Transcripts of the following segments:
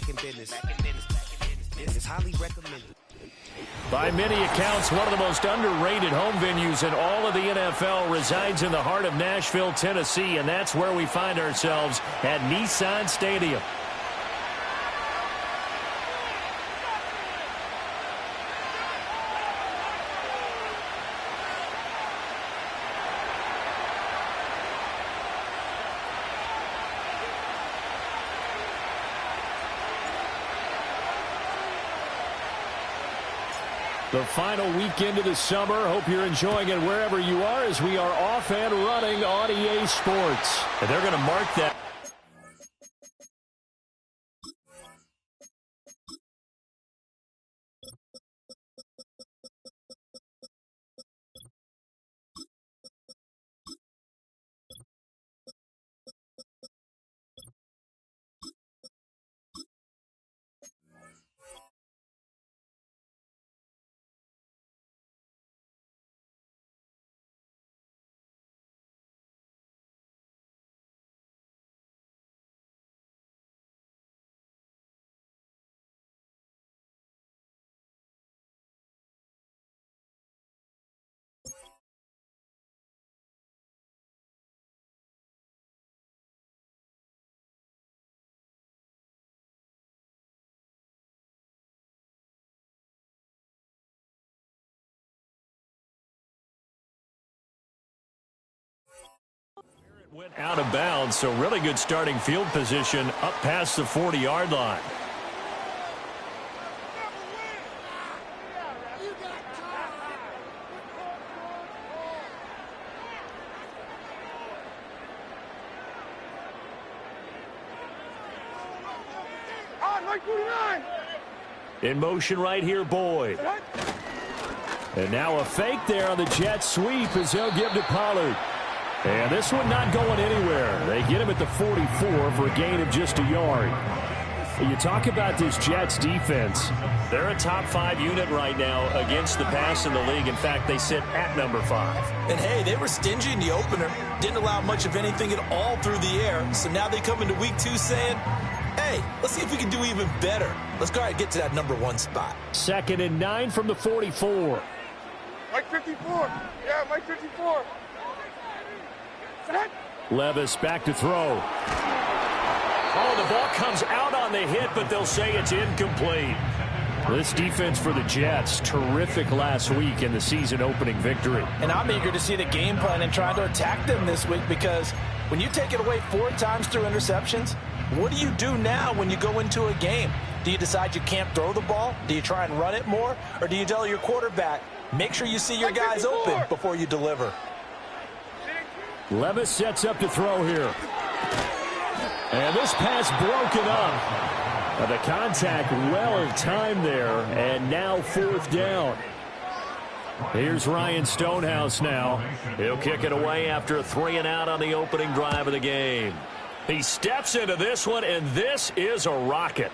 back in business. It's highly recommended. By many accounts, one of the most underrated home venues in all of the NFL resides in the heart of Nashville, Tennessee, and that's where we find ourselves at Nissan Stadium. The final weekend of the summer. Hope you're enjoying it wherever you are as we are off and running on EA Sports. And they're going to mark that. Went out of bounds, so really good starting field position up past the 40-yard line. In motion right here, Boyd. And now a fake there on the jet sweep as they'll give to Pollard. And this one not going anywhere. They get him at the 44 for a gain of just a yard. You talk about this Jets defense. They're a top 5 unit right now against the pass in the league. In fact, they sit at number 5. And, hey, they were stingy in the opener. Didn't allow much of anything at all through the air. So now they come into week 2 saying, hey, let's see if we can do even better. Let's go ahead and get to that number 1 spot. 2nd and 9 from the 44. Mike 54. Yeah, Mike 54. Levis back to throw. Oh, the ball comes out on the hit, but they'll say it's incomplete. This defense for the Jets, terrific last week in the season-opening victory. And I'm eager to see the game plan and try to attack them this week because when you take it away 4 times through interceptions, what do you do now when you go into a game? Do you decide you can't throw the ball? Do you try and run it more? Or do you tell your quarterback, make sure you see your guys open before you deliver? Levis sets up to throw here. And this pass broken up. The contact well timed there, and now 4th down. Here's Ryan Stonehouse now. He'll kick it away after a 3-and-out on the opening drive of the game. He steps into this one, and this is a rocket.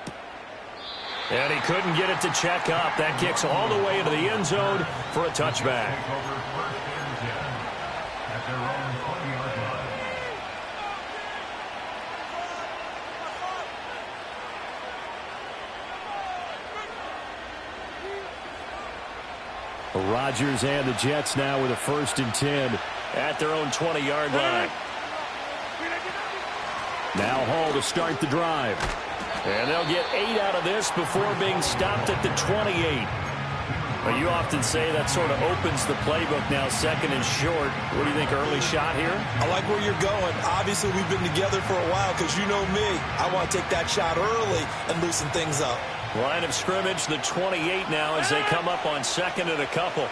And he couldn't get it to check up. That kicks all the way into the end zone for a touchback. Rodgers and the Jets now with a 1st and 10 at their own 20-yard line. Now Hall to start the drive. And they'll get 8 out of this before being stopped at the 28. But you often say that sort of opens the playbook now, 2nd and short. What do you think, early shot here? I like where you're going. Obviously, we've been together for a while because you know me. I want to take that shot early and loosen things up. Line of scrimmage, the 28 now as they come up on 2nd and a couple.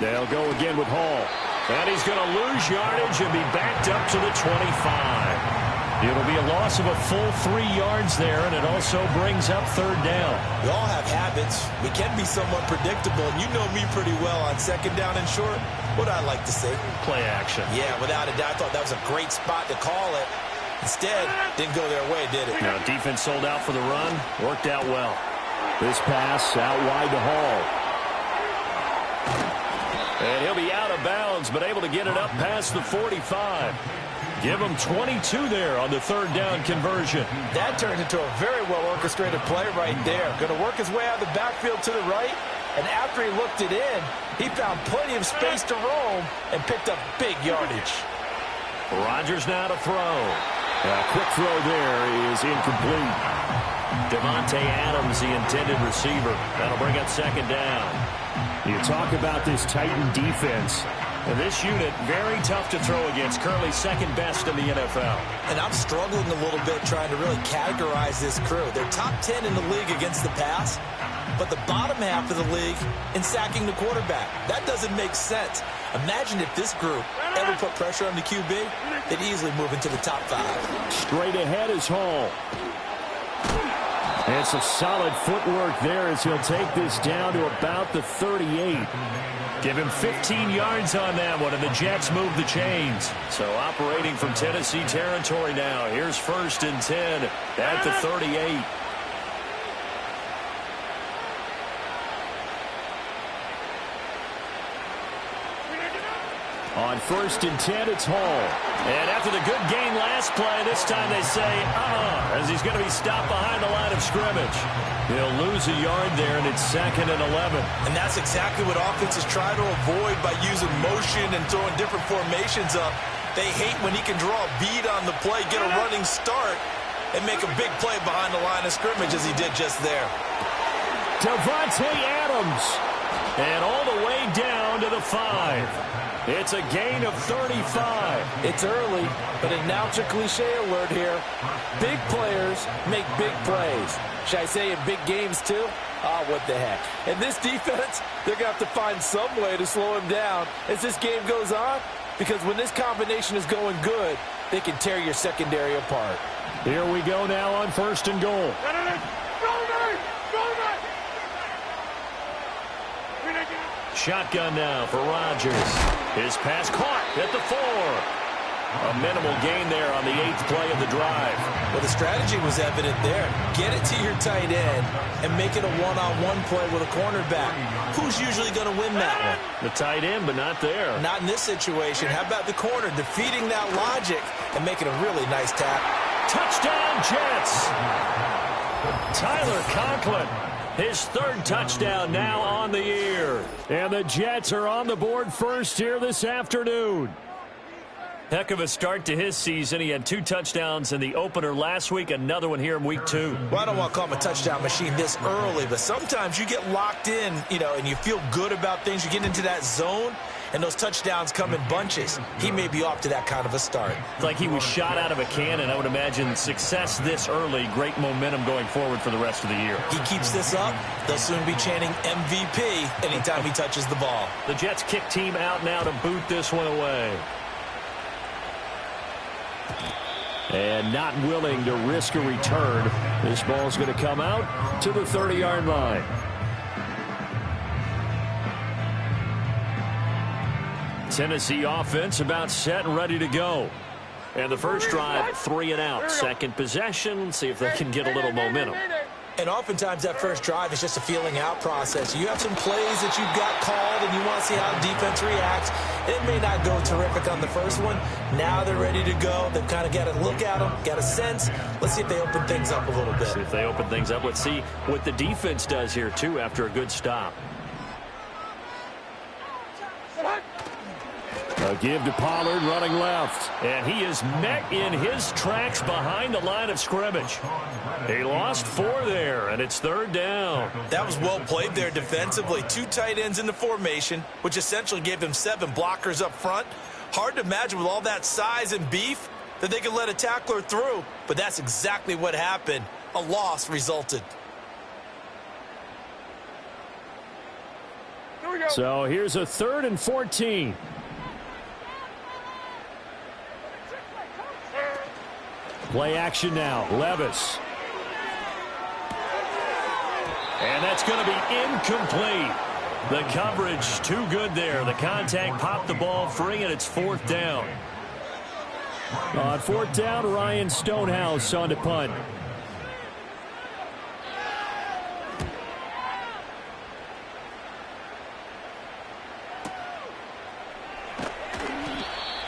They'll go again with Hall. And he's going to lose yardage and be backed up to the 25. It'll be a loss of a full 3 yards there, and it also brings up 3rd down. We all have habits. We can be somewhat predictable, and you know me pretty well on 2nd down and short. What I like to say? Play action. Yeah, without a doubt. I thought that was a great spot to call it. Instead, didn't go their way, did it? Now, defense sold out for the run. Worked out well. This pass out wide to Hall. And he'll be out of bounds, but able to get it up past the 45. Give him 22 there on the third down conversion. That turned into a very well-orchestrated play right there. Going to work his way out of the backfield to the right, and after he looked it in, he found plenty of space to roam and picked up big yardage. Rodgers now to throw. A quick throw there is incomplete. Devontae Adams, the intended receiver. That'll bring up second down. You talk about this Titan defense. And this unit, very tough to throw against, currently second best in the NFL. And I'm struggling a little bit trying to really categorize this crew. They're top 10 in the league against the pass, but the bottom half of the league in sacking the quarterback. That doesn't make sense. Imagine if this group ever put pressure on the QB, they'd easily move into the top 5. Straight ahead is Hall. And some solid footwork there as he'll take this down to about the 38. Give him 15 yards on that one, and the Jets move the chains. So operating from Tennessee territory now. Here's 1st and 10 at the 38. On 1st and 10, it's Hall. And after the good gain last play, this time they say, as he's going to be stopped behind the line of scrimmage. He'll lose a yard there, and it's 2nd and 11. And that's exactly what offenses try to avoid by using motion and throwing different formations up. They hate when he can draw a bead on the play, get a running start, and make a big play behind the line of scrimmage as he did just there. Devontae Adams. And all the way down to the 5. It's a gain of 35. It's early, but announcer cliche alert here. Big players make big plays. Should I say in big games too? What the heck. And this defense, they're going to have to find some way to slow him down as this game goes on, because when this combination is going good, they can tear your secondary apart. Here we go now on 1st and goal. Shotgun now for Rodgers. His pass caught at the 4. A minimal gain there on the 8th play of the drive. Well, the strategy was evident there. Get it to your tight end and make it a one-on-one play with a cornerback. Who's usually going to win that one? The tight end, but not there. Not in this situation. How about the corner defeating that logic and making a really nice tap? Touchdown, Jets! Tyler Conklin. His 3rd touchdown now on the year. And the Jets are on the board first here this afternoon. Heck of a start to his season. He had 2 touchdowns in the opener last week, another one here in week 2. Well, I don't want to call him a touchdown machine this early, but sometimes you get locked in, and you feel good about things. You get into that zone, and those touchdowns come in bunches. He may be off to that kind of a start. It's like he was shot out of a cannon. I would imagine success this early, great momentum going forward for the rest of the year. He keeps this up, they'll soon be chanting MVP anytime he touches the ball. The Jets kick team out now to boot this one away. And not willing to risk a return. This ball's going to come out to the 30-yard line. Tennessee offense about set and ready to go. And the first drive, 3 and out. Second possession, see if they can get a little momentum. And oftentimes that first drive is just a feeling out process. You have some plays that you've got called and you want to see how the defense reacts. It may not go terrific on the first one. Now they're ready to go. They've kind of got to look at them, got a sense. Let's see if they open things up a little bit. See if they open things up. Let's see what the defense does here, too, after a good stop. A give to Pollard running left. And he is met in his tracks behind the line of scrimmage. He lost 4 there, and it's 3rd down. That was well played there defensively. 2 tight ends in the formation, which essentially gave him 7 blockers up front. Hard to imagine with all that size and beef that they could let a tackler through, but that's exactly what happened. A loss resulted. Here we go. So here's a 3rd and 14. Play action now. Levis. And that's going to be incomplete. The coverage too good there. The contact popped the ball free, and it's 4th down. On 4th down, Ryan Stonehouse on to punt.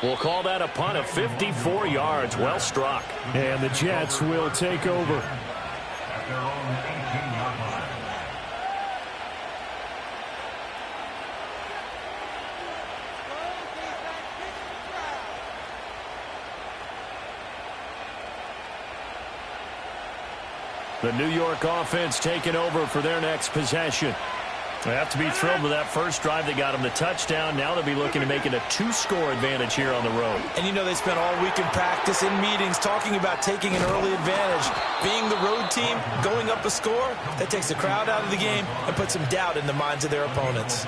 We'll call that a punt of 54 yards. Well struck. And the Jets will take over. The New York offense taking over for their next possession. They have to be thrilled with that first drive. They got them the touchdown. Now they'll be looking to make it a 2-score advantage here on the road. And you know they spent all week in practice, in meetings, talking about taking an early advantage. Being the road team, going up a score, that takes the crowd out of the game and puts some doubt in the minds of their opponents.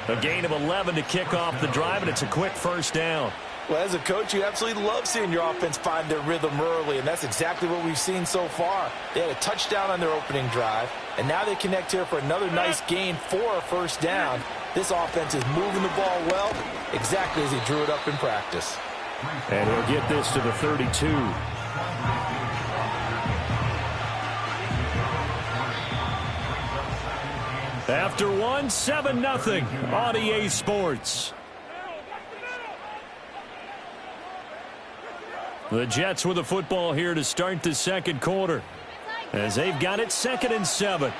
A gain of 11 to kick off the drive, and it's a quick first down. Well, as a coach, you absolutely love seeing your offense find their rhythm early, and that's exactly what we've seen so far. They had a touchdown on their opening drive, and now they connect here for another nice gain for a first down. This offense is moving the ball well, exactly as he drew it up in practice. And he'll get this to the 32. After one, 7-0 on EA Sports. The Jets with the football here to start the second quarter, as they've got it 2nd and 7.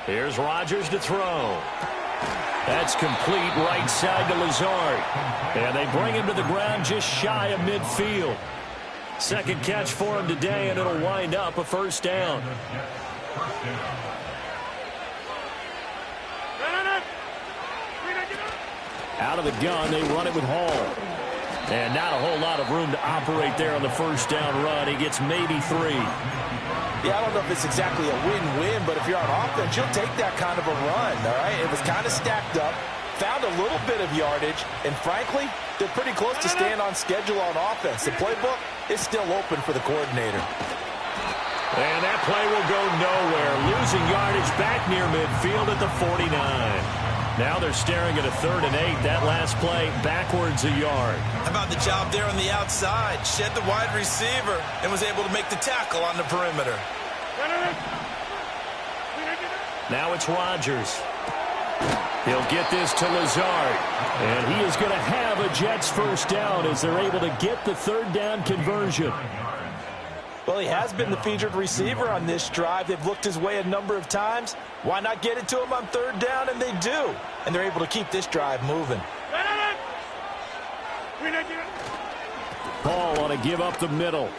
Here's Rodgers to throw. That's complete right side to Lazard. And they bring him to the ground just shy of midfield. Second catch for him today, and it'll wind up a first down. Out of the gun, they run it with Hall. And not a whole lot of room to operate there on the first down run. He gets maybe 3. Yeah, I don't know if it's exactly a win-win, but if you're on offense, you'll take that kind of a run, all right? It was kind of stacked up, found a little bit of yardage, and frankly, they're pretty close to staying on schedule on offense. The playbook is still open for the coordinator. And that play will go nowhere, losing yardage back near midfield at the 49. Now they're staring at a 3rd and 8. That last play, backwards a yard. How about the job there on the outside? Shed the wide receiver and was able to make the tackle on the perimeter. Now it's Rodgers. He'll get this to Lazard. And he is going to have a Jets first down as they're able to get the 3rd down conversion. Well, he has been the featured receiver on this drive. They've looked his way a number of times. Why not get it to him on 3rd down? And they do. And they're able to keep this drive moving. Paul on a give up the middle.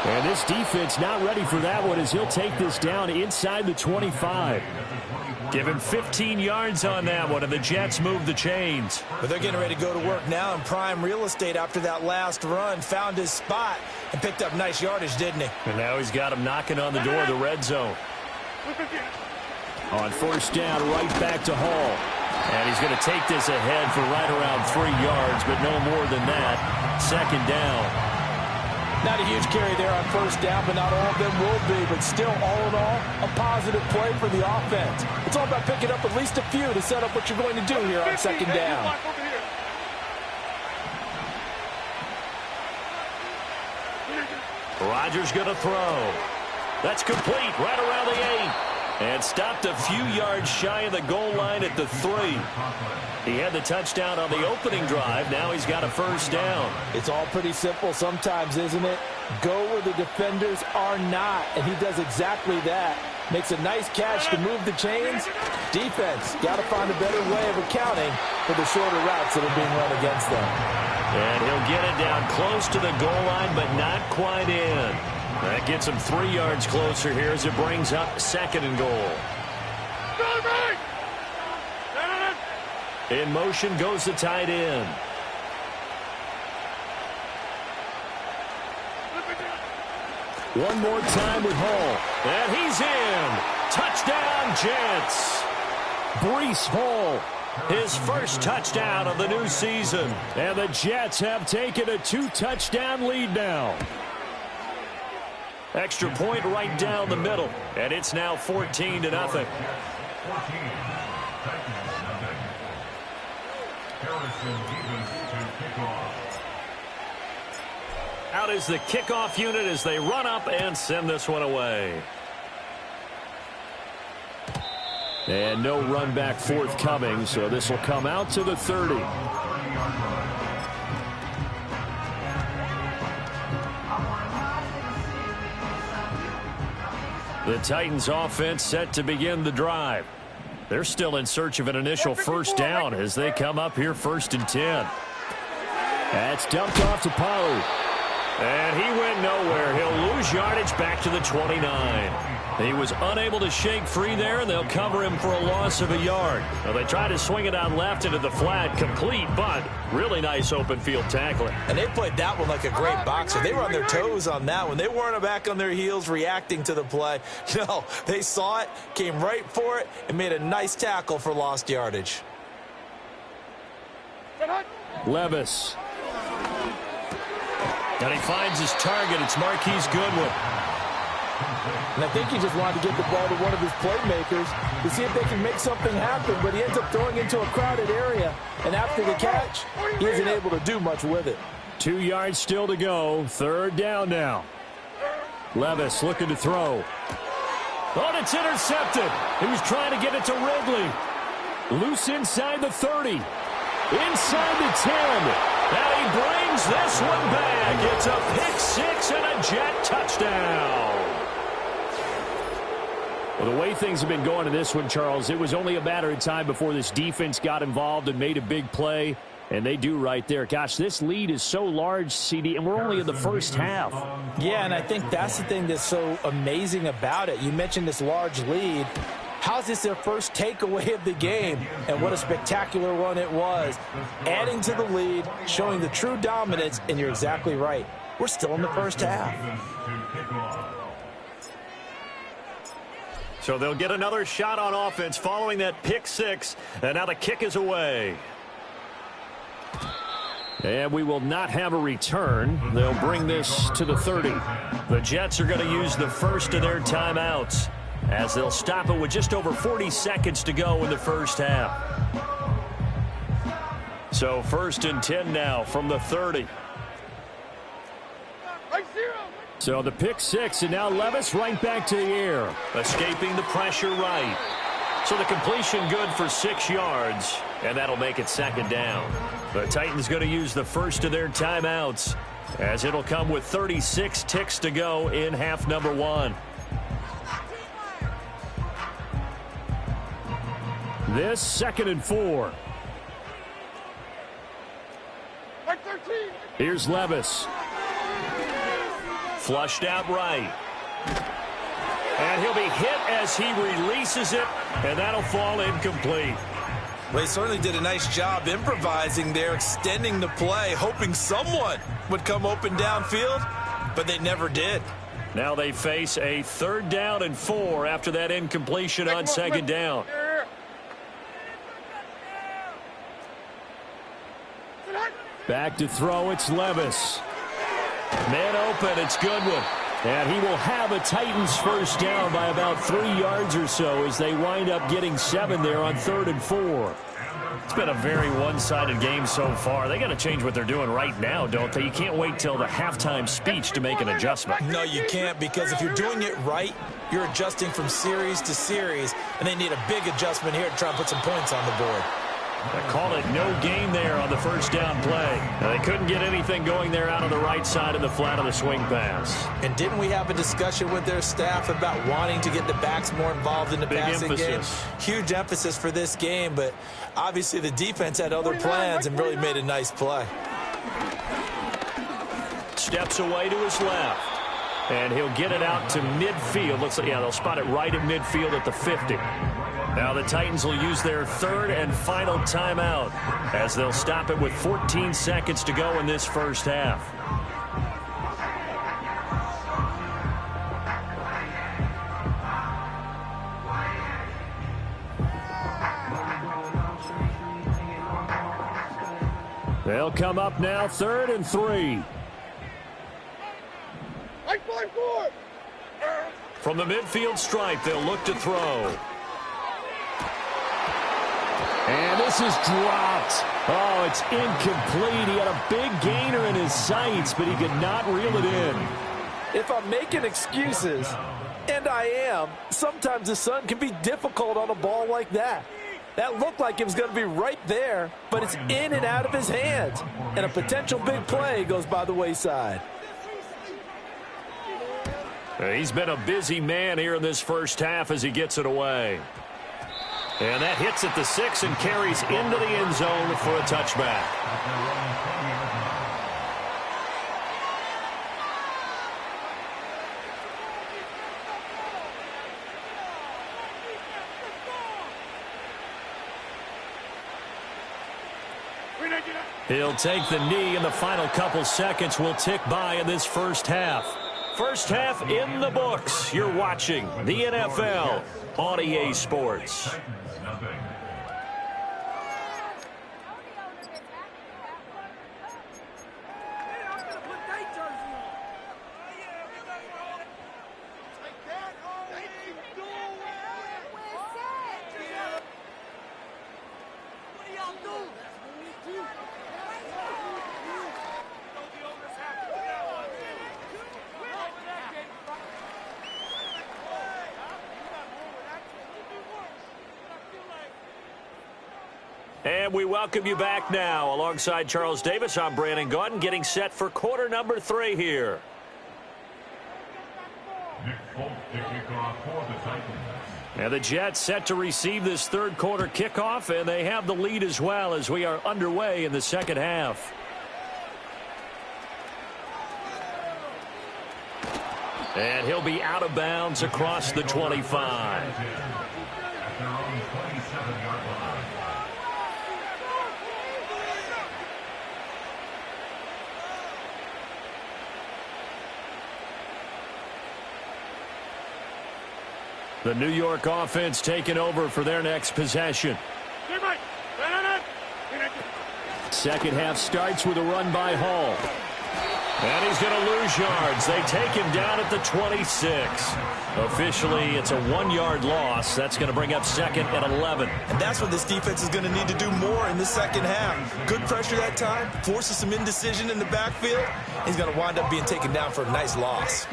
And this defense not ready for that one as he'll take this down inside the 25. Give him 15 yards on that one, and the Jets move the chains. But they're getting ready to go to work now in prime real estate after that last run. Found his spot and picked up nice yardage, didn't he? And now he's got him knocking on the door of the red zone. On first down, right back to Hall. And he's going to take this ahead for right around 3 yards, but no more than that. 2nd down. Not a huge carry there on first down, but not all of them will be. But still, all in all, a positive play for the offense. It's all about picking up at least a few to set up what you're going to do here on 2nd down. Rodgers going to throw. That's complete right around the 8. And stopped a few yards shy of the goal line at the 3. He had the touchdown on the opening drive. Now he's got a first down. It's all pretty simple sometimes, isn't it? Go where the defenders are not. And he does exactly that. Makes a nice catch to move the chains. Defense, got to find a better way of accounting for the shorter routes that are being run against them. And he'll get it down close to the goal line, but not quite in. That gets him 3 yards closer here as it brings up 2nd and goal. In motion goes the tight end. One more time with Hall. And he's in. Touchdown, Jets. Breece Hall, his first touchdown of the new season. And the Jets have taken a 2-touchdown lead now. Extra point right down the middle. And it's now 14-0. Out is the kickoff unit as they run up and send this one away. And no run back forthcoming, so this will come out to the 30. The Titans offense set to begin the drive. They're still in search of an initial first down as they come up here 1st and 10. That's dumped off to Pollard. And he went nowhere. He'll lose yardage back to the 29. He was unable to shake free there, and they'll cover him for a loss of a yard. Now they try to swing it out left into the flat, complete, but really nice open field tackling. And they played that one like a great boxer. They were on their toes on that one. They weren't back on their heels reacting to the play. No, they saw it, came right for it, and made a nice tackle for lost yardage. Levis. And he finds his target. It's Marquise Goodwin. And I think he just wanted to get the ball to one of his playmakers to see if they can make something happen, but he ends up throwing into a crowded area. And after the catch, he isn't able to do much with it. 2 yards still to go. 3rd down now. Levis looking to throw. Oh, and it's intercepted. He was trying to get it to Ridley. Loose inside the 30. Inside the 10. And he brings this one back. It's a pick six and a Jet touchdown. Well, the way things have been going in this one, Charles, it was only a matter of time before this defense got involved and made a big play. And they do right there. Gosh, this lead is so large, CD, and we're only in the first half. Yeah, and I think that's the thing that's so amazing about it. You mentioned this large lead. How's this their first takeaway of the game? And what a spectacular one it was. Adding to the lead, showing the true dominance, and you're exactly right. We're still in the first half. So they'll get another shot on offense following that pick six, and now the kick is away. And we will not have a return. They'll bring this to the 30. The Jets are going to use the first of their timeouts as they'll stop it with just over 40 seconds to go in the first half. So 1st and 10 now from the 30. So the pick six, and now Levis right back to the air. Escaping the pressure right. So the completion good for 6 yards, and that'll make it 2nd down. The Titans going to use the first of their timeouts as it'll come with 36 ticks to go in half number 1. This 2nd and 4. Here's Levis. Flushed out right. And he'll be hit as he releases it, and that'll fall incomplete. Well, he certainly did a nice job improvising there, extending the play, hoping someone would come open downfield, but they never did. Now they face a 3rd down and 4 after that incompletion on 2nd down. Back to throw, it's Levis. Man open, it's Goodwin. And he will have a Titans first down by about 3 yards or so as they wind up getting 7 there on 3rd and 4. It's been a very one-sided game so far. They got to change what they're doing right now, don't they? You can't wait till the halftime speech to make an adjustment. No, you can't, because if you're doing it right, you're adjusting from series to series, and they need a big adjustment here to try and put some points on the board. They call it no gain there on the first down play. Now, they couldn't get anything going there out of the right side of the flat of the swing pass. And didn't we have a discussion with their staff about wanting to get the backs more involved in the passing game? Huge emphasis for this game, but obviously the defense had other plans and really made a nice play. Steps away to his left. And he'll get it out to midfield. Looks like, yeah, they'll spot it right at midfield at the 50. Now the Titans will use their 3rd and final timeout as they'll stop it with 14 seconds to go in this first half. They'll come up now 3rd and 3. From the midfield stripe, they'll look to throw. And this is dropped. Oh, it's incomplete. He had a big gainer in his sights, but he could not reel it in. If I'm making excuses, and I am, sometimes the sun can be difficult on a ball like that. That looked like it was going to be right there, but it's in and out of his hands. And a potential big play goes by the wayside. He's been a busy man here in this first half as he gets it away. And that hits at the 6 and carries into the end zone for a touchback. He'll take the knee, and the final couple seconds will tick by in this first half. First half in the books. You're watching the NFL on EA Sports. And we welcome you back now. Alongside Charles Davis, I'm Brandon Gaudin, getting set for quarter number 3 here. And the Jets set to receive this third quarter kickoff, and they have the lead as well as we are underway in the second half. And he'll be out of bounds across the 25. The New York offense taking over for their next possession. Second half starts with a run by Hall. And he's going to lose yards. They take him down at the 26. Officially, it's a 1-yard loss. That's going to bring up second and 11. And that's what this defense is going to need to do more in the second half. Good pressure that time, forces some indecision in the backfield. He's going to wind up being taken down for a nice loss.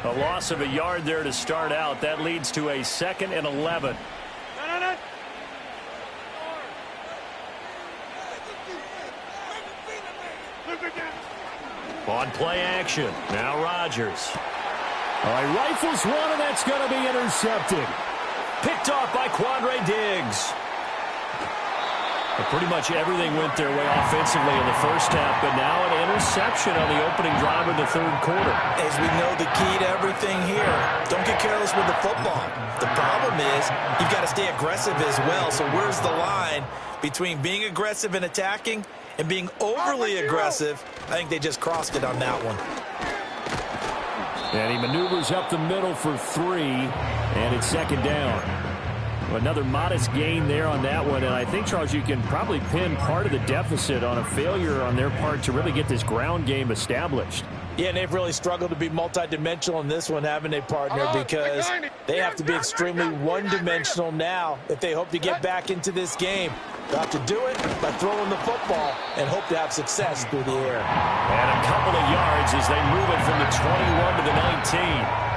A loss of a yard there to start out. That leads to a second and 11. On play action. Now Rodgers. All right, rifles one, and that's going to be intercepted. Picked off by Quandre Diggs. But pretty much everything went their way offensively in the first half, but now an interception on the opening drive of the third quarter. As we know, the key to everything here, don't get careless with the football. The problem is you've got to stay aggressive as well. So where's the line between being aggressive and attacking and being overly aggressive? I think they just crossed it on that one. And he maneuvers up the middle for 3, and it's second down. Another modest gain there on that one, and I think, Charles, you can probably pin part of the deficit on a failure on their part to really get this ground game established. Yeah, and they've really struggled to be multidimensional in this one, haven't they, partner? Because they have to be extremely one-dimensional now if they hope to get back into this game. They'll have to do it by throwing the football and hope to have success through the air. And a couple of yards as they move it from the 21 to the 19.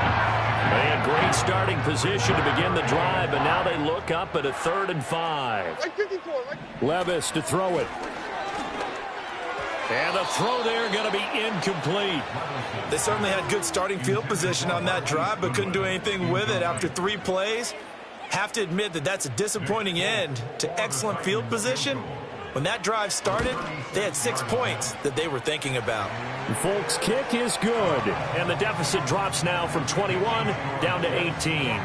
They had great starting position to begin the drive, but now they look up at a 3rd and 5. Levis to throw it. And the throw there going to be incomplete. They certainly had good starting field position on that drive, but couldn't do anything with it after 3 plays. Have to admit that that's a disappointing end to excellent field position. When that drive started, they had 6 points that they were thinking about. Folks' kick is good, and the deficit drops now from 21 down to 18.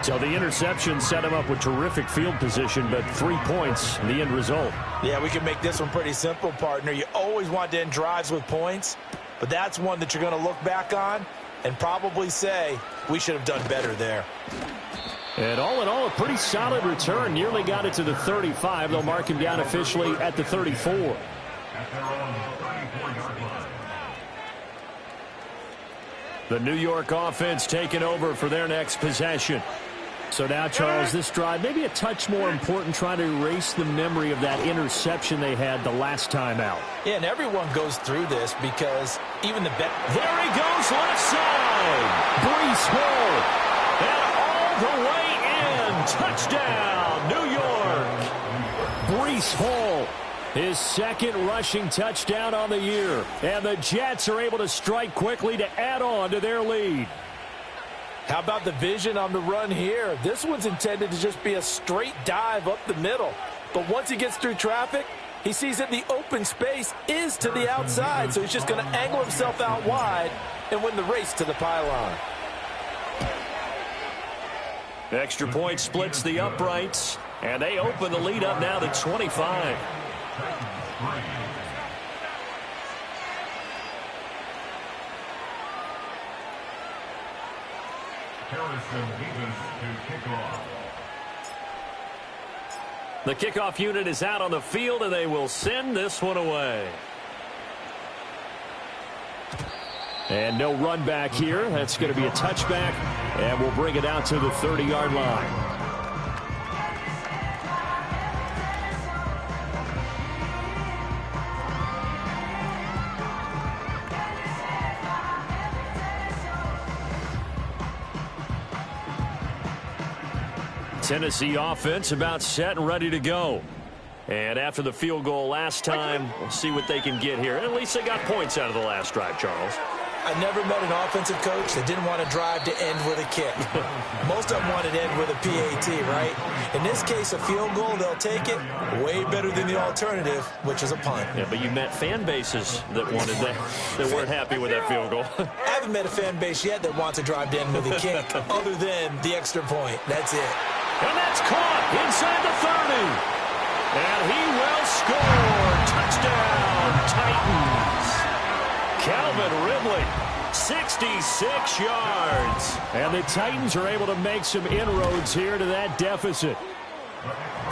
So the interception set him up with terrific field position, but 3 points in the end result. Yeah, we can make this one pretty simple, partner. You always want to end drives with points, but that's one that you're going to look back on and probably say, we should have done better there. And all in all, a pretty solid return. Nearly got it to the 35. They'll mark him down officially at the 34. The New York offense taking over for their next possession. So now, Charles, this drive maybe a touch more important, trying to erase the memory of that interception they had the last time out. Yeah, and everyone goes through this because even the best. There he goes, left side. Breece Hall. And all the way in. Touchdown, New York. Breece Hall, his second rushing touchdown on the year. And the Jets are able to strike quickly to add on to their lead. How about the vision on the run here? This one's intended to just be a straight dive up the middle. But once he gets through traffic, he sees that the open space is to the outside, so he's just going to angle himself out wide and win the race to the pylon. Extra point splits the uprights, and they open the lead up now to 25. The kickoff unit is out on the field, and they will send this one away. And no run back here. That's going to be a touchback, and we'll bring it out to the 30-yard line. Tennessee offense about set and ready to go. And after the field goal last time, we'll see what they can get here. At least they got points out of the last drive, Charles. I never met an offensive coach that didn't want to drive to end with a kick. Most of them wanted to end with a PAT, right? In this case, a field goal, they'll take it. Way better than the alternative, which is a punt. Yeah, but you met fan bases that wanted that, that weren't happy with that field goal. I haven't met a fan base yet that wants to drive to end with a kick, other than the extra point. That's it. And that's caught inside the 30. And he will score. Touchdown, Titans. Calvin Ridley, 66 yards. And the Titans are able to make some inroads here to that deficit.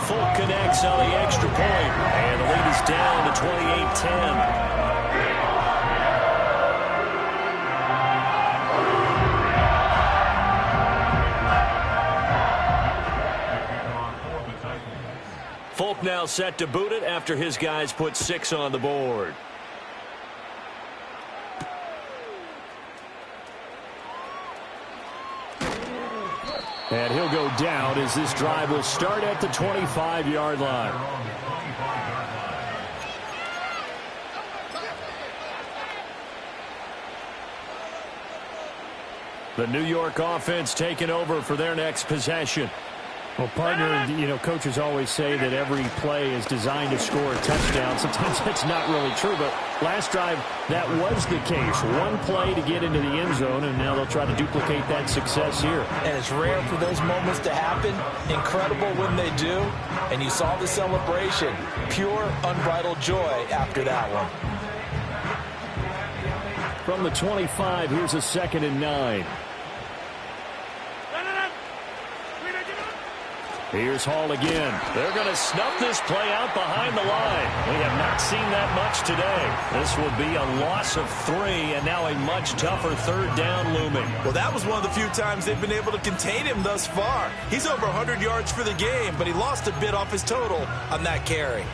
Folk connects on the extra point. And the lead is down to 28-10. Folk now set to boot it after his guys put 6 on the board. And he'll go down as this drive will start at the 25-yard line. The New York offense taking over for their next possession. Well, partner, you know, coaches always say that every play is designed to score a touchdown. Sometimes that's not really true, but last drive, that was the case. One play to get into the end zone, and now they'll try to duplicate that success here. And it's rare for those moments to happen. Incredible when they do. And you saw the celebration. Pure, unbridled joy after that one. From the 25, here's a 2nd and 9. Here's Hall again. They're going to snuff this play out behind the line. We have not seen that much today. This will be a loss of 3, and now a much tougher 3rd down looming. Well, that was one of the few times they've been able to contain him thus far. He's over 100 yards for the game, but he lost a bit off his total on that carry.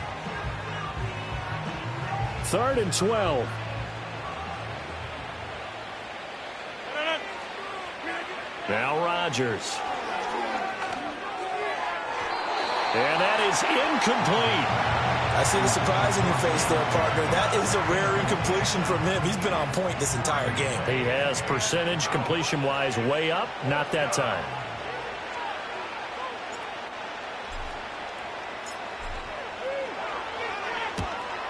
3rd and 12. Now Rodgers. And that is incomplete. I see the surprise in your face there, partner. That is a rare incompletion from him. He's been on point this entire game. He has percentage completion-wise way up. Not that time.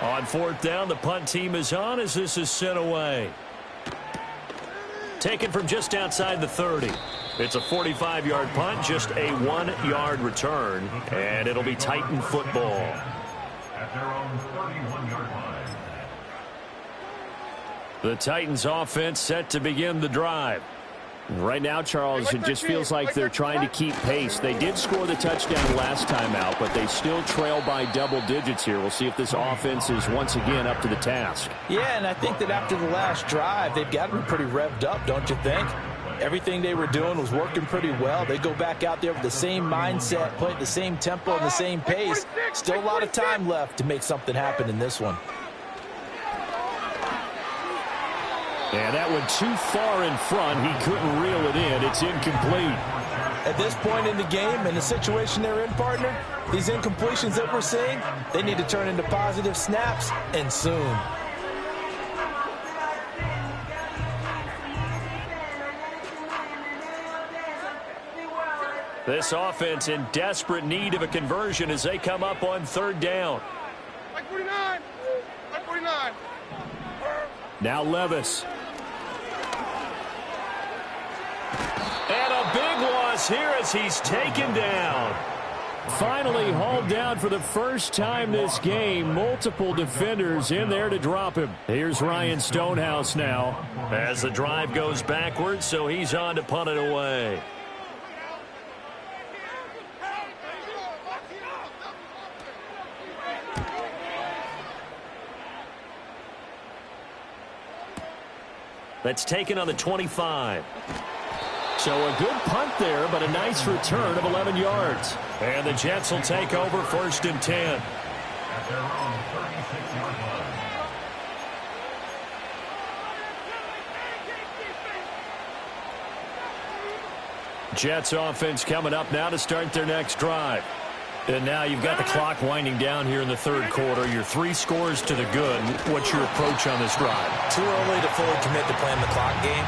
On 4th down, the punt team is on as this is sent away. Taken from just outside the 30. It's a 45-yard punt, just a 1-yard return, and it'll be Titan football. At their own 31-yard line. The Titans offense set to begin the drive. Right now, Charles, it just feels like they're trying to keep pace. They did score the touchdown last time out, but they still trail by double digits here. We'll see if this offense is once again up to the task. Yeah, and I think that after the last drive, they've got to be pretty revved up, don't you think? Everything they were doing was working pretty well. They go back out there with the same mindset, play at the same tempo and the same pace. Still a lot of time left to make something happen in this one. And that went too far in front. He couldn't reel it in. It's incomplete. At this point in the game, in the situation they're in, partner, these incompletions that we're seeing, they need to turn into positive snaps, and soon. This offense in desperate need of a conversion as they come up on third down. Like 49. Like 49. Now Levis. And a big loss here as he's taken down. Finally hauled down for the first time this game. Multiple defenders in there to drop him. Here's Ryan Stonehouse now as the drive goes backwards, so he's on to punt it away. That's taken on the 25. So a good punt there, but a nice return of 11 yards. And the Jets will take over 1st and 10. Jets offense coming up now to start their next drive. And now you've got the clock winding down here in the third quarter. You're 3 scores to the good. What's your approach on this drive? Too early to fully commit to playing the clock game.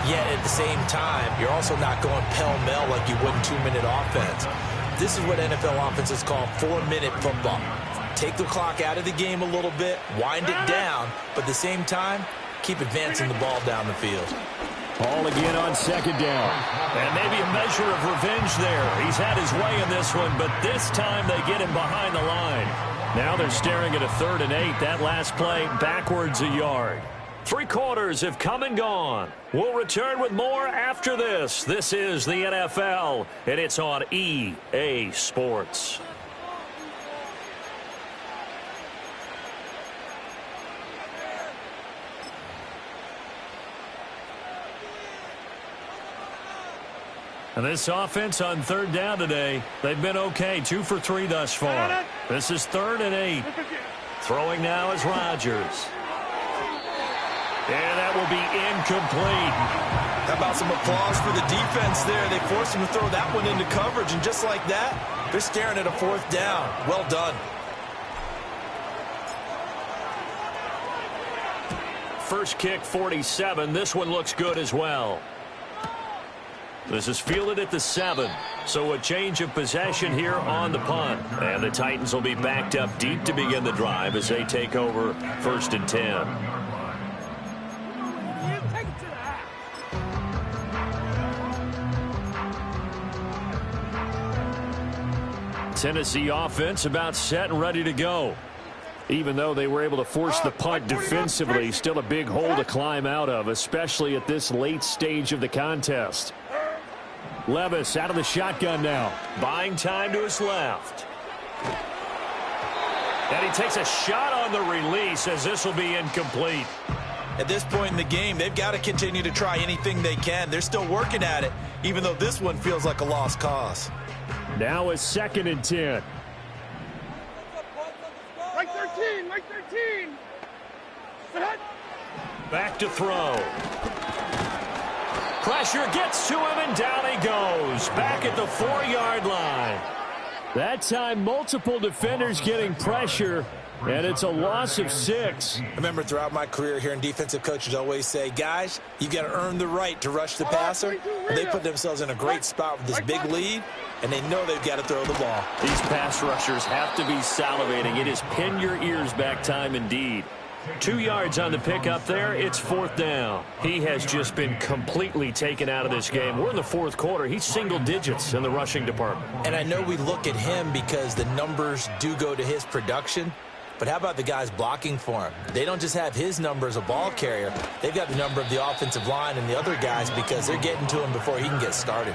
Yet at the same time, you're also not going pell-mell like you would in 2-minute offense. This is what NFL offenses call 4-minute football. Take the clock out of the game a little bit, wind it down, but at the same time, keep advancing the ball down the field. Ball again on 2nd down. And maybe a measure of revenge there. He's had his way in this one, but this time they get him behind the line. Now they're staring at a 3rd and 8. That last play backwards a yard. 3 quarters have come and gone. We'll return with more after this. This is the NFL, and it's on EA Sports. And this offense on 3rd down today, they've been okay. 2 for 3 thus far. This is 3rd and 8. Throwing now is Rodgers. And that will be incomplete. How about some applause for the defense there? They forced him to throw that one into coverage, and just like that, they're staring at a 4th down. Well done. First kick, 47. This one looks good as well. This is fielded at the 7. So a change of possession here on the punt. And the Titans will be backed up deep to begin the drive as they take over 1st and 10. Tennessee offense about set and ready to go. Even though they were able to force the punt defensively, still a big hole to climb out of, especially at this late stage of the contest. Levis out of the shotgun now. Buying time to his left. And he takes a shot on the release as this will be incomplete. At this point in the game, they've got to continue to try anything they can. They're still working at it, even though this one feels like a lost cause. Now it's 2nd and 10. Like 13, like 13. Back to throw. Pressure gets to him, and down he goes. Back at the 4-yard line. That time, multiple defenders getting pressure, and it's a loss of 6. I remember throughout my career hearing defensive coaches always say, guys, you got to earn the right to rush the passer. And they put themselves in a great spot with this big lead, and they know they've got to throw the ball. These pass rushers have to be salivating. It is pin your ears back time indeed. 2 yards on the pickup there. It's 4th down. He has just been completely taken out of this game. We're in the 4th quarter. He's single digits in the rushing department. And I know we look at him because the numbers do go to his production. But how about the guys blocking for him? They don't just have his number as a ball carrier. They've got the number of the offensive line and the other guys because they're getting to him before he can get started.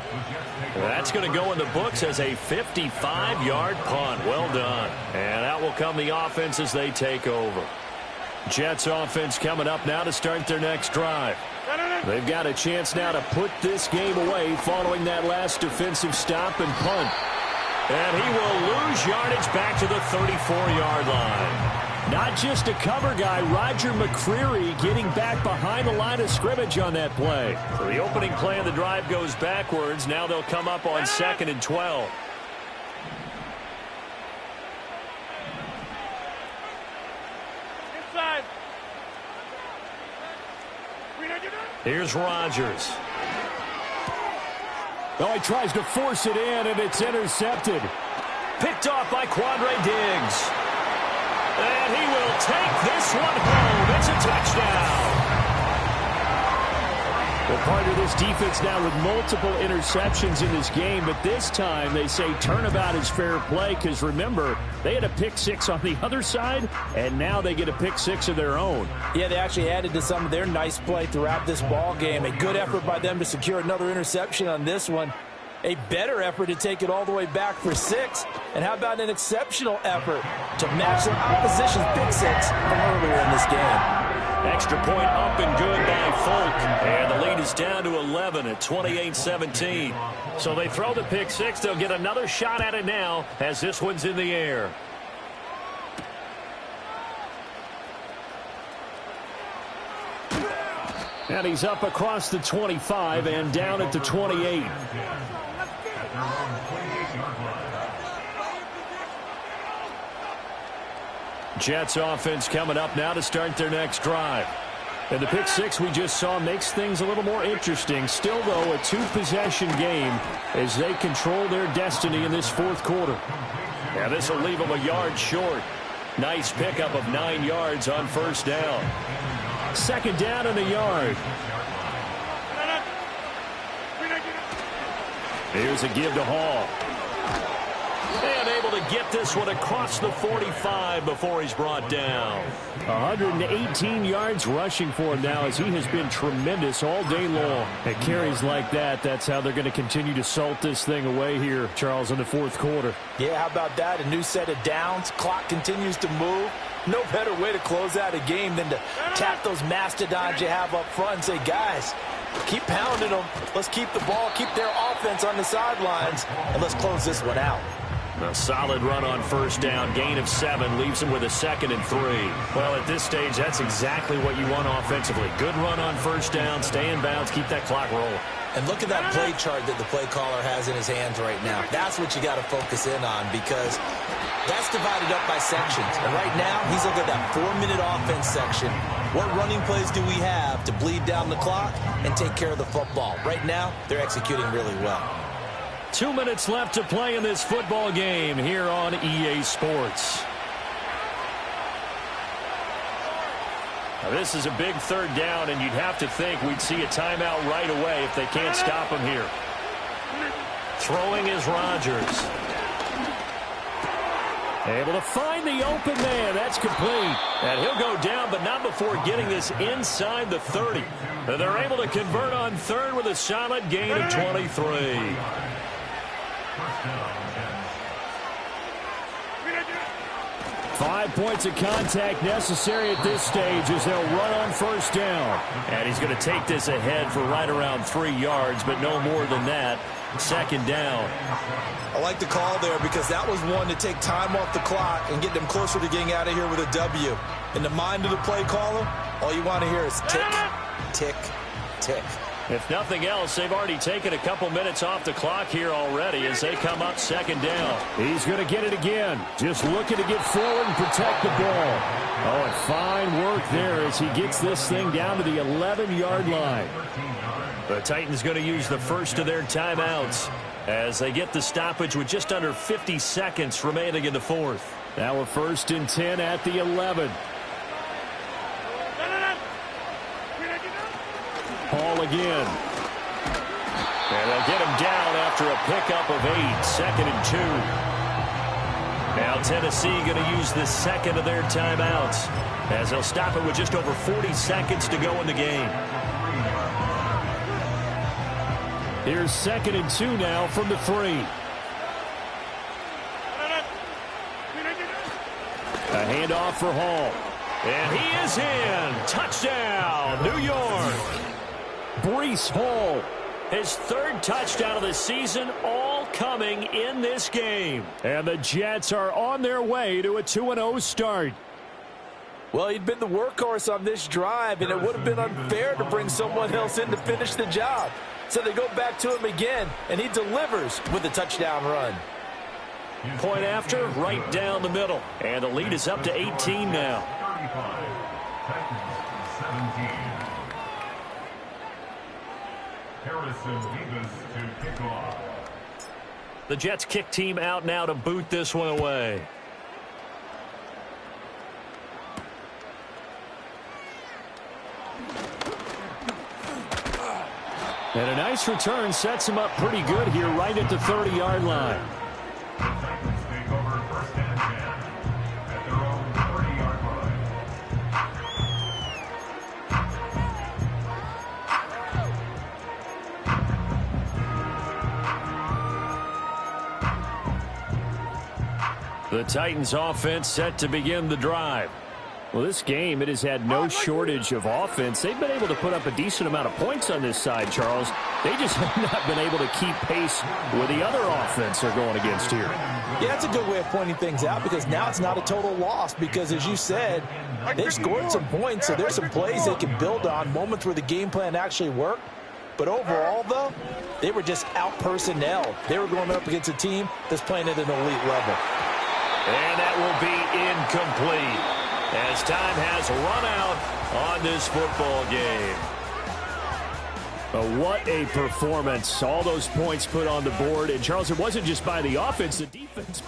That's going to go in the books as a 55-yard punt. Well done. And out will come the offense as they take over. Jets offense coming up now to start their next drive. They've got a chance now to put this game away following that last defensive stop and punt. And he will lose yardage back to the 34-yard line. Not just a cover guy, Roger McCreary getting back behind the line of scrimmage on that play. So the opening play of the drive goes backwards. Now they'll come up on 2nd and 12. Inside. Here's Rodgers. Oh, he tries to force it in, and it's intercepted. Picked off by Quandre Diggs. And he will take this one home. It's a touchdown. Well, part of this defense now with multiple interceptions in this game, but this time they say turnabout is fair play because, remember, they had a pick six on the other side, and now they get a pick six of their own. Yeah, they actually added to some of their nice play throughout this ball game. A good effort by them to secure another interception on this one. A better effort to take it all the way back for 6. And how about an exceptional effort to match their opposition's pick six from earlier in this game. Extra point up and good by Folk. And the lead is down to 11 at 28-17. So they throw the pick six. They'll get another shot at it now as this one's in the air. And he's up across the 25 and down at the 28. Jets offense coming up now to start their next drive. And the pick six we just saw makes things a little more interesting. Still, though, a two-possession game as they control their destiny in this fourth quarter. Now this will leave them a yard short. Nice pickup of 9 yards on first down. Second down and a yard. Here's a give to Hall. And able to get this one across the 45 before he's brought down. 118 yards rushing for him now as he has been tremendous all day long. At carries like that, that's how they're going to continue to salt this thing away here, Charles, in the fourth quarter. Yeah, how about that? A new set of downs. Clock continues to move. No better way to close out a game than to tap those mastodons you have up front and say, guys, keep pounding them. Let's keep the ball, keep their offense on the sidelines, and let's close this one out. A solid run on first down. Gain of 7 leaves him with a 2nd and 3. Well, at this stage, that's exactly what you want offensively. Good run on first down. Stay in bounds. Keep that clock rolling. And look at that play chart that the play caller has in his hands right now. That's what you got to focus in on because that's divided up by sections. And right now, he's looking at that 4-minute offense section. What running plays do we have to bleed down the clock and take care of the football? Right now, they're executing really well. 2 minutes left to play in this football game here on EA Sports. Now this is a big third down, and you'd have to think we'd see a timeout right away if they can't stop him here. Throwing is Rodgers. Able to find the open man. That's complete. And he'll go down, but not before getting this inside the 30. And they're able to convert on third with a solid gain of 23. 5 points of contact necessary at this stage as they'll run on first down. And he's going to take this ahead for right around 3 yards, but no more than that. Second down. I like the call there because that was one to take time off the clock and get them closer to getting out of here with a W. In the mind of the play caller, all you want to hear is tick, tick, tick. If nothing else, they've already taken a couple minutes off the clock here already as they come up second down. He's going to get it again. Just looking to get forward and protect the ball. Oh, and fine work there as he gets this thing down to the 11-yard line. The Titans going to use the first of their timeouts as they get the stoppage with just under 50 seconds remaining in the fourth. Now a 1st and 10 at the 11. Hall again. And they'll get him down after a pickup of 8. 2nd and 2. Now Tennessee going to use the second of their timeouts as they'll stop it with just over 40 seconds to go in the game. Here's 2nd and 2 now from the 3. A handoff for Hall. And he is in. Touchdown, New York. Breece Hall. His third touchdown of the season, all coming in this game. And the Jets are on their way to a 2-0 start. Well, he'd been the workhorse on this drive, and it would have been unfair to bring someone else in to finish the job. So they go back to him again, and he delivers with a touchdown run. Point after, right down the middle. And the lead is up to 18 now. The Jets kick team out now to boot this one away. And a nice return sets him up pretty good here right at the 30-yard line. The Titans offense set to begin the drive. Well, this game, it has had no shortage of offense. They've been able to put up a decent amount of points on this side, Charles. They just have not been able to keep pace with the other offense they're going against here. Yeah, that's a good way of pointing things out because now it's not a total loss because, as you said, they've scored some points, so there's some plays they can build on, moments where the game plan actually worked. But overall, though, they were just out-personnel. They were going up against a team that's playing at an elite level. And that will be incomplete as time has run out on this football game. But what a performance. All those points put on the board. And, Charles, it wasn't just by the offense. The defense